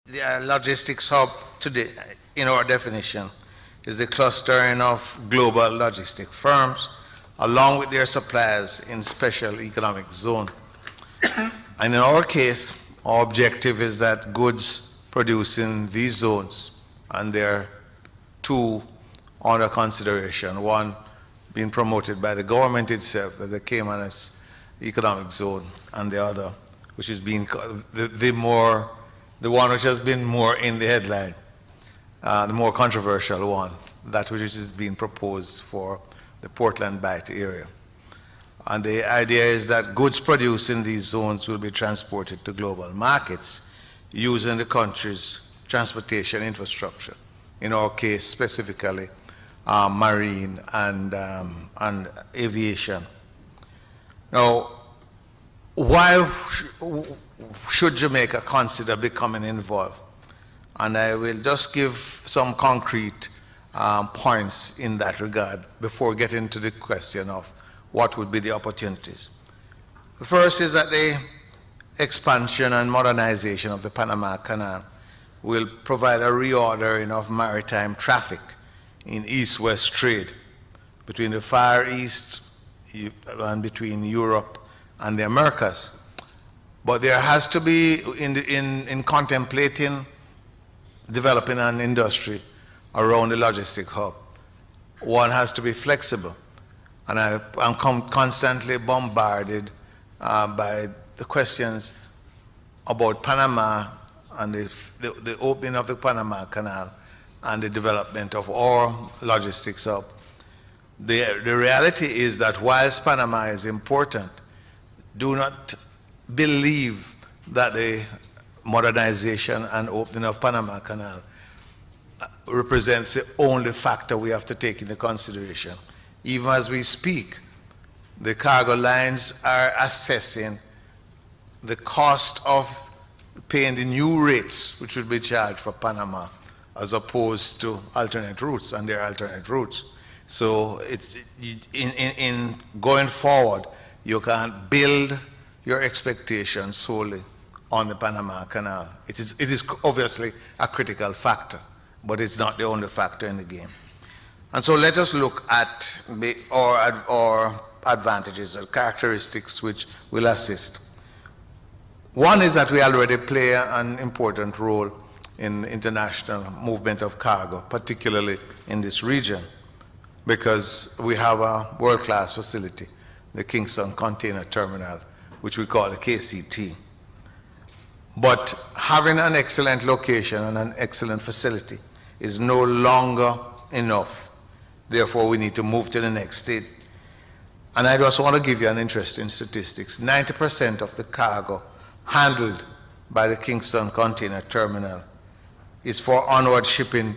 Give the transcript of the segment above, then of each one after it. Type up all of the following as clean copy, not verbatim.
the logistics hub today, in our definition, is the clustering of global logistic firms along with their suppliers in special economic zone. And in our case, our objective is that goods produced in these zones, and there are two under consideration, one being promoted by the government itself as the Caymanas economic zone, and the other, which is being the one which has been more in the headline, the more controversial one, that which is being proposed for the Portland Bight area. And the idea is that goods produced in these zones will be transported to global markets using the country's transportation infrastructure. In our case, specifically, marine and aviation. Now, why should Jamaica consider becoming involved? And I will just give some concrete points in that regard before getting to the question of what would be the opportunities. The first is that the expansion and modernization of the Panama Canal will provide a reordering of maritime traffic in east-west trade between the Far East and between Europe and the Americas. But there has to be, in contemplating developing an industry around the logistic hub, one has to be flexible. And I'm constantly bombarded by the questions about Panama and the opening of the Panama Canal and the development of our logistics hub. The reality is that whilst Panama is important, do not believe that the modernization and opening of Panama Canal represents the only factor we have to take into consideration. Even as we speak, the cargo lines are assessing the cost of paying the new rates which would be charged for Panama as opposed to alternate routes, and there are alternate routes. So it's in going forward, you can't build your expectations solely on the Panama Canal. It is obviously a critical factor, but it's not the only factor in the game. And so let us look at our advantages or characteristics which will assist. One is that we already play an important role in the international movement of cargo, particularly in this region, because we have a world-class facility, the Kingston Container Terminal, which we call the KCT. But having an excellent location and an excellent facility is no longer enough. Therefore, we need to move to the next stage. And I just want to give you an interesting statistics. 90% of the cargo handled by the Kingston Container Terminal is for onward shipment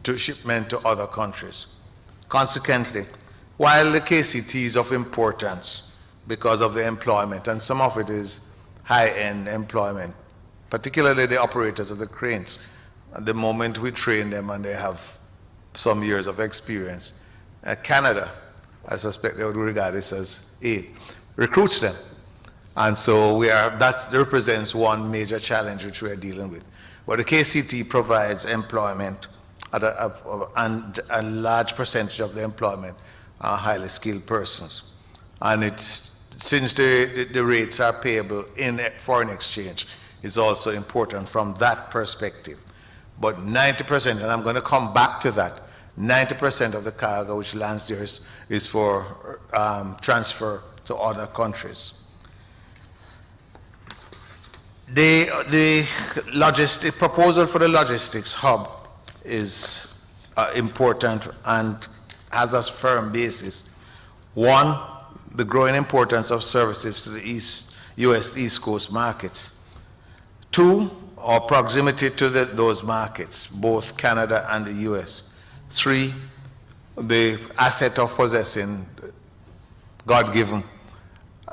to other countries. Consequently, while the KCT is of importance because of the employment, and some of it is high-end employment, particularly the operators of the cranes, at the moment we train them and they have some years of experience, Canada, I suspect they would regard this as aid, recruits them. And so that represents one major challenge which we are dealing with. But the KCT provides employment, and a large percentage of the employment are highly skilled persons. And since the rates are payable in foreign exchange, it's also important from that perspective. But 90%, and I'm going to come back to that, 90% of the cargo which lands there is for transfer to other countries. The proposal for the logistics hub is important and has a firm basis. One, the growing importance of services to the U.S. East Coast markets. Two, our proximity to those markets, both Canada and the U.S. Three, the asset of possessing God-given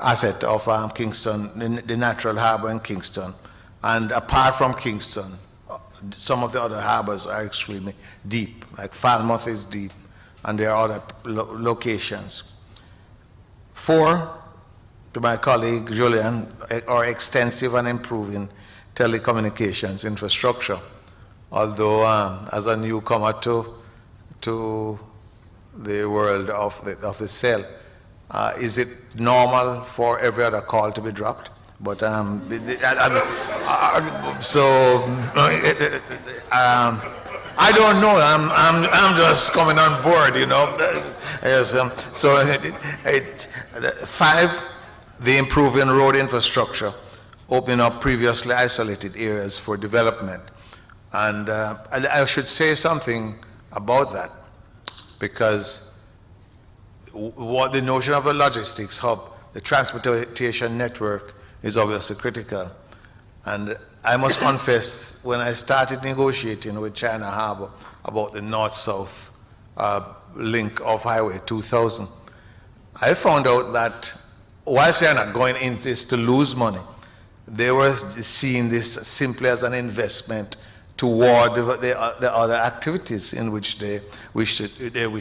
asset of Kingston, the natural harbor in Kingston. And apart from Kingston, some of the other harbors are extremely deep, like Falmouth is deep, and there are other locations. Four, to my colleague Julian, our extensive and improving telecommunications infrastructure. Although as a newcomer to the world of the cell, is it normal for every other call to be dropped? But I don't know. I'm just coming on board, you know. Yes, five, the improving road infrastructure, opening up previously isolated areas for development. And I should say something about that, because what the notion of a logistics hub, the transportation network, is obviously critical. And I must confess, when I started negotiating with China Harbor about the north-south link of Highway 2000, I found out that whilst they are not going into this to lose money, they were seeing this simply as an investment toward the other activities in which they wish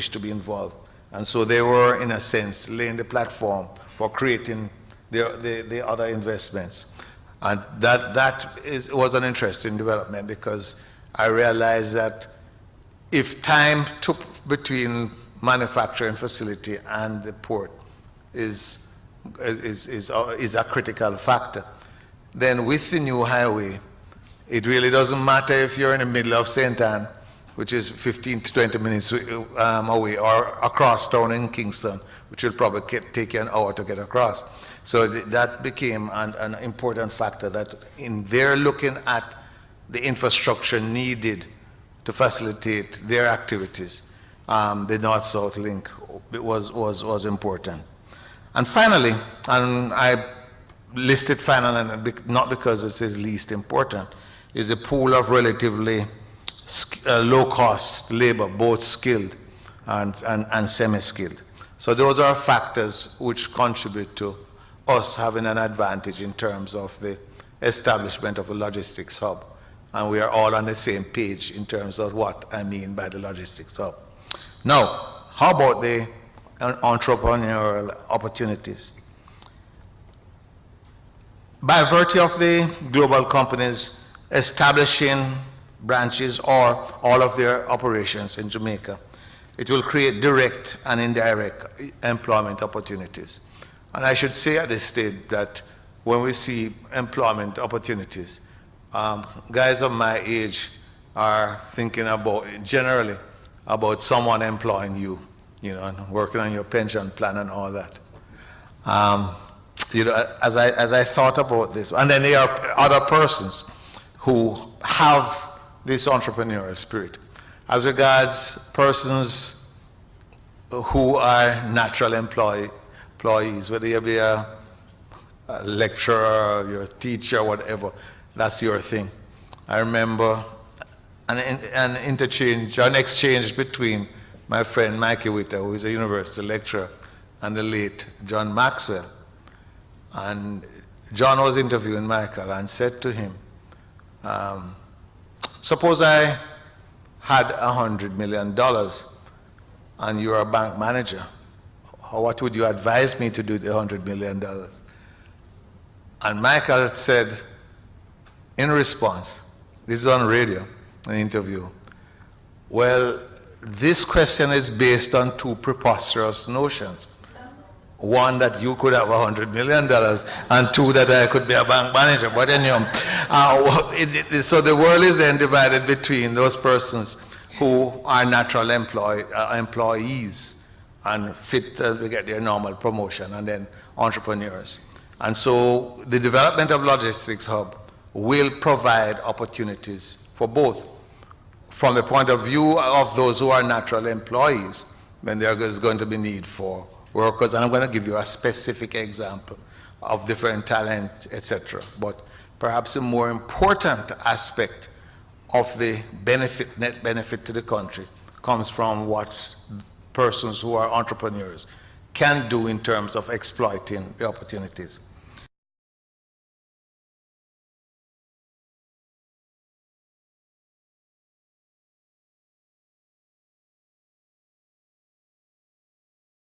to be involved. And so they were, in a sense, laying the platform for creating the other investments. And that was an interesting development, because I realized that if time took between manufacturing facility and the port is a critical factor, then with the new highway, it really doesn't matter if you're in the middle of St. Anne, which is 15 to 20 minutes away, or across town in Kingston, which will probably take you an hour to get across. So that became an important factor, that in their looking at the infrastructure needed to facilitate their activities, the North-South link was important. And finally, and I listed finally, not because it is least important, is a pool of relatively low-cost labor, both skilled and semi-skilled. So those are factors which contribute to us having an advantage in terms of the establishment of a logistics hub. And we are all on the same page in terms of what I mean by the logistics hub. Now, how about the entrepreneurial opportunities? By virtue of the global companies establishing branches or all of their operations in Jamaica, it will create direct and indirect employment opportunities. And I should say at this stage that when we see employment opportunities, guys of my age are thinking about, generally, about someone employing you, you know, and working on your pension plan and all that. You know, as I thought about this, and then there are other persons who have this entrepreneurial spirit. As regards persons who are natural employees, whether you be a lecturer, you're a teacher, whatever, that's your thing. I remember an exchange between my friend Mikey Witter, who is a university lecturer, and the late John Maxwell. And John was interviewing Michael and said to him, suppose I had $100 million and you're a bank manager. What would you advise me to do with the $100 million? And Michael said, in response, this is on radio, an interview, well, this question is based on two preposterous notions. One, that you could have $100 million, and two, that I could be a bank manager. But anyway, so the world is then divided between those persons who are natural employees and fit to get their normal promotion, and then entrepreneurs. And so the development of Logistics Hub will provide opportunities for both. From the point of view of those who are natural employees, then there is going to be need for workers, and I'm going to give you a specific example of different talent, etc. But perhaps a more important aspect of the net benefit to the country comes from what persons who are entrepreneurs can do in terms of exploiting the opportunities.